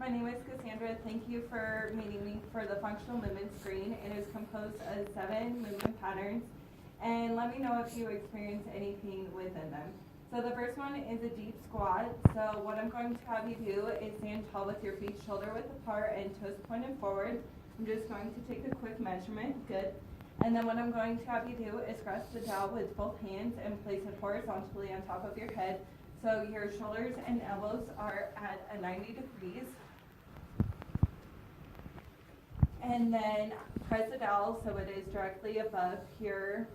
My name is Cassandra. Thank you for meeting me for the functional movement screen. It is composed of 7 movement patterns, and let me know if you experience any pain within them. So the first one is a deep squat. So what I'm going to have you do is stand tall with your feet shoulder width apart and toes pointed forward. I'm just going to take a quick measurement. Good. And then what I'm going to have you do is grasp the dowel with both hands and place it horizontally on top of your head. So your shoulders and elbows are at a 90 degrees. And then press the dowel so it is directly above your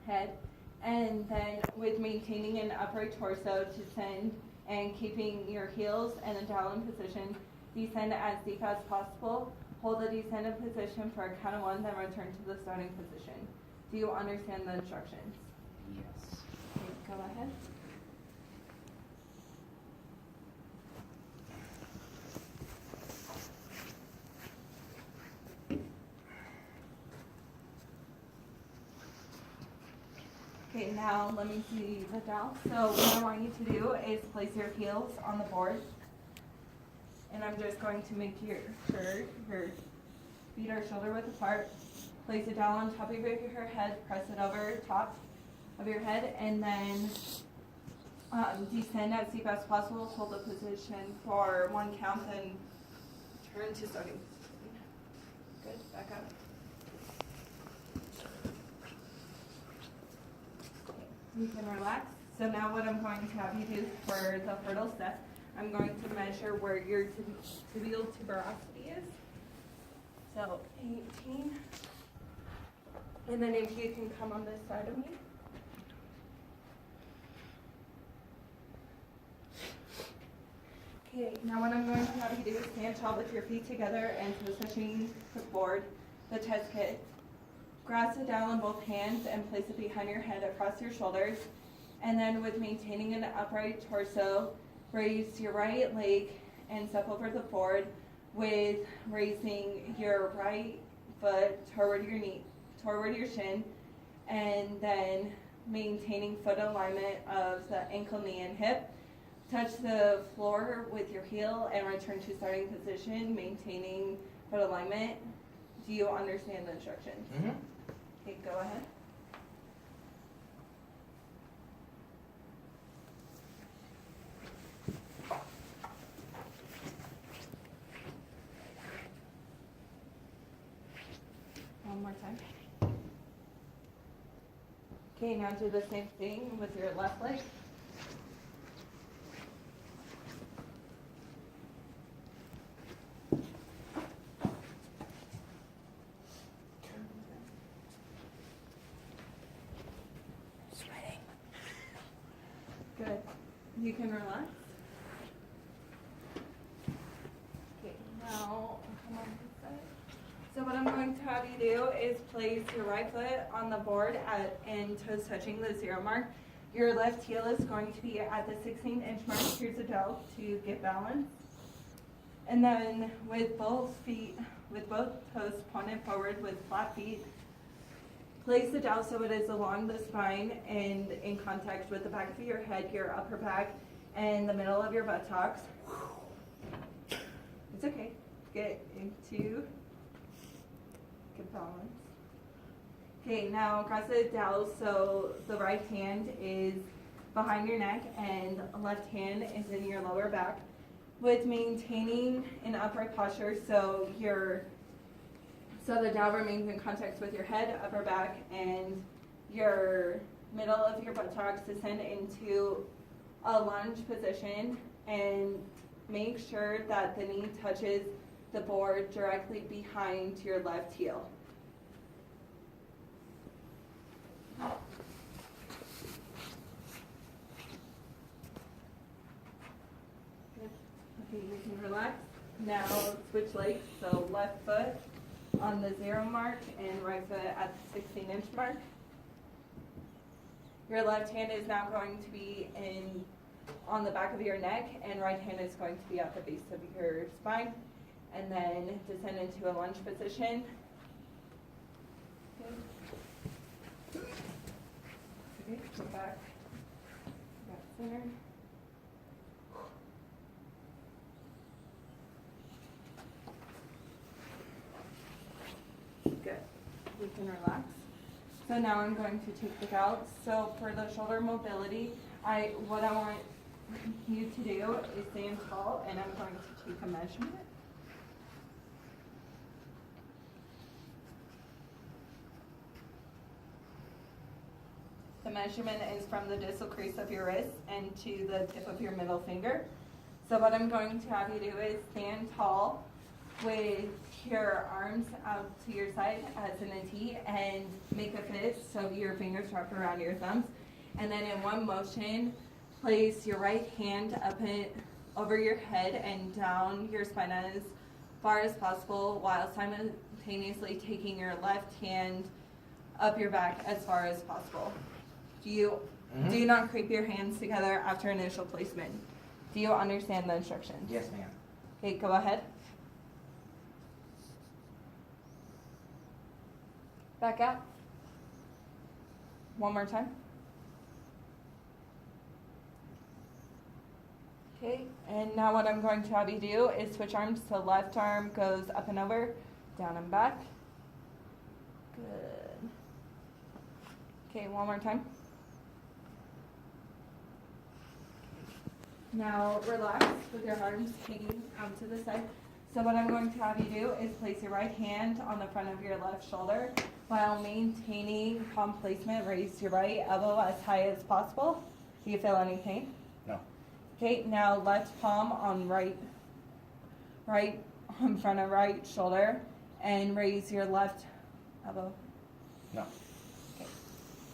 head. And then with maintaining an upright torso, descend and keeping your heels and the dowel in position, descend as deep as possible. Hold the descended position for a count of 1, then return to the starting position. Do you understand the instructions? Yes. Okay, go ahead. Okay, now let me see the dowel. So what I want you to do is place your heels on the board. And I'm just going to make sure your feet are shoulder width apart. Place it down on top of your head, press it over top of your head, and then descend as deep as possible. Hold the position for 1 count, then turn to starting. Good, back up. You can relax. So now what I'm going to have you do for the hurdle step, I'm going to measure where your tibial tuberosity is. So 18. And then if you can come on this side of me. Okay, now what I'm going to have you do is stand tall with your feet together and toes touching the board, the test kit. Grasp it down in both hands and place it behind your head across your shoulders. And then with maintaining an upright torso, raise your right leg and step over the board with raising your right foot toward your knee, toward your shin, and then maintaining foot alignment of the ankle, knee, and hip. Touch the floor with your heel and return to starting position, maintaining foot alignment. Do you understand the instructions? Mm-hmm. Okay, go ahead. One more time. Okay, now do the same thing with your left leg. Sweating. Good. You can relax. Okay, now come on this side. So what I'm going to have you do is place your right foot on the board and toes touching the 0 mark. Your left heel is going to be at the 16-inch mark. Here's a dowel to get balance. And then with both toes pointed forward with flat feet, place the dowel so it is along the spine and in contact with the back of your head, your upper back, and the middle of your buttocks. It's okay. Get balance. Okay, now grasp the dowel so the right hand is behind your neck and left hand is in your lower back. With maintaining an upright posture so the dowel remains in contact with your head, upper back, and your middle of your buttocks, descend into a lunge position and make sure that the knee touches the board directly behind your left heel. Okay, you can relax. Now switch legs, so left foot on the 0 mark and right foot at the 16-inch mark. Your left hand is now going to be on the back of your neck, and right hand is going to be at the base of your spine. And then descend into a lunge position. Okay, go back center. can relax. So now I'm going to take the belt. So for the shoulder mobility, what I want you to do is stand tall, and I'm going to take a measurement. The measurement is from the distal crease of your wrist and to the tip of your middle finger. So what I'm going to have you do is stand tall with your arms out to your side as in a T and make a fist so your fingers wrap around your thumbs. And then in one motion, place your right hand up over your head and down your spine as far as possible while simultaneously taking your left hand up your back as far as possible. Do not creep your hands together after initial placement. Do you understand the instructions? Yes, ma'am. Okay, go ahead. Back out. One more time. Okay, and now what I'm going to have you do is switch arms. So left arm goes up and over, down and back. Good. Okay, one more time. Now relax with your arms hanging out to the side. So what I'm going to have you do is place your right hand on the front of your left shoulder while maintaining palm placement. Raise your right elbow as high as possible. Do you feel any pain? No. Okay, now left palm on right on front of right shoulder and raise your left elbow. No.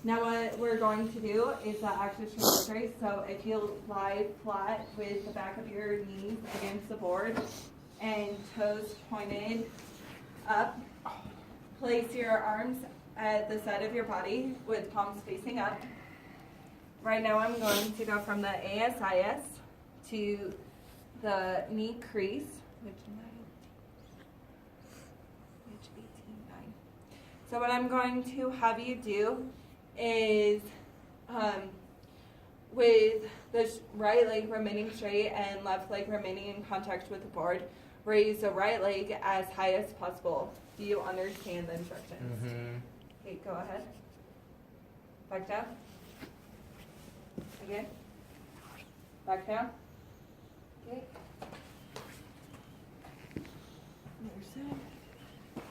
Now what we're going to do is the active trajectory. So if you lie flat with the back of your knees against the board and toes pointed up, place your arms at the side of your body with palms facing up. Right now I'm going to go from the ASIS to the knee crease, which 18, 9. So what I'm going to have you do is with the right leg remaining straight and left leg remaining in contact with the board, raise the right leg as high as possible. Do you understand the instructions? Mm-hmm. Okay, go ahead. Back down. Again. Back down. Okay. Other side.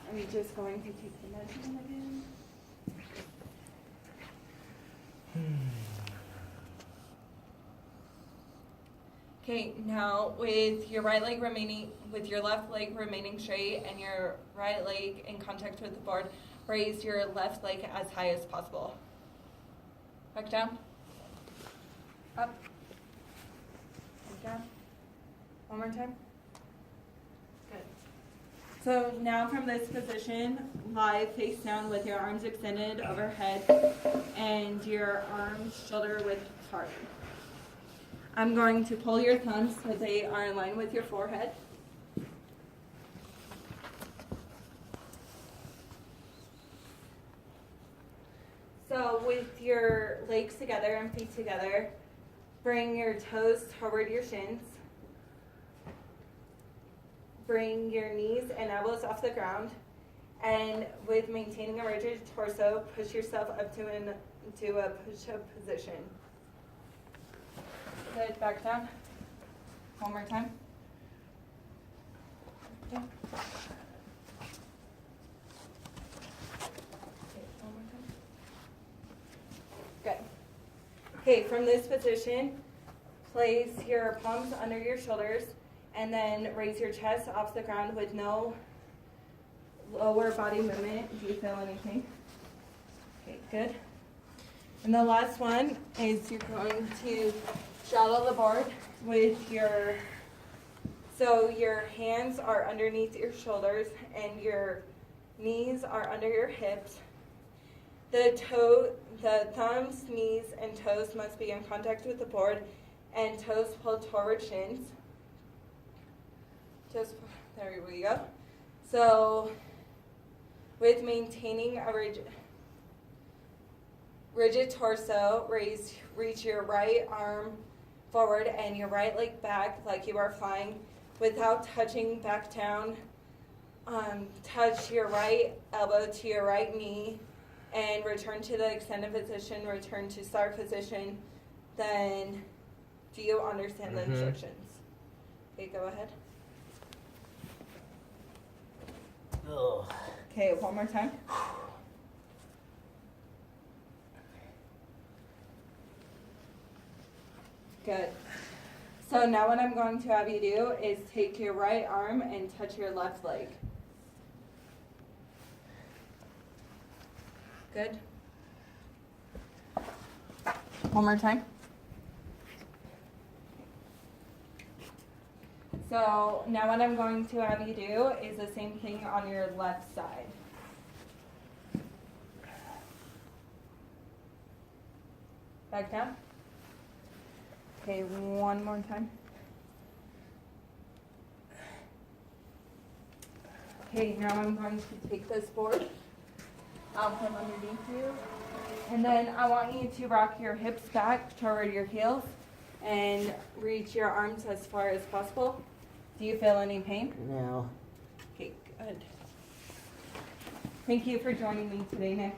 I'm just going to take the measurement again. Okay, now with your right leg remaining, with your left leg remaining straight and your right leg in contact with the board, raise your left leg as high as possible. Back down. Up. Back down. One more time. Good. So now from this position, lie face down with your arms extended overhead and your arms shoulder width apart. I'm going to pull your thumbs so they are in line with your forehead. So with your legs together and feet together, bring your toes toward your shins. Bring your knees and elbows off the ground. And with maintaining a rigid torso, push yourself up to a push-up position. Good, back down. One more time. Down. Okay, one more time. Good. Okay, from this position, place your palms under your shoulders and then raise your chest off the ground with no lower body movement. Do you feel anything? Okay, good. And the last one is you're going to straddle the board with so your hands are underneath your shoulders and your knees are under your hips. The thumbs, knees, and toes must be in contact with the board and toes pulled toward shins. There we go. So with maintaining a rigid torso, reach your right arm forward and your right leg back like you are flying without touching back down touch your right elbow to your right knee and return to the extended position, return to start position. Then, do you understand the instructions? Okay, go ahead. Ugh. Okay, one more time. Good. So now what I'm going to have you do is take your right arm and touch your left leg. Good. One more time. So now what I'm going to have you do is the same thing on your left side. Back down. Okay, one more time. Okay, now I'm going to take this board. I'll put it underneath you. And then I want you to rock your hips back toward your heels and reach your arms as far as possible. Do you feel any pain? No. Okay, good. Thank you for joining me today, Nick.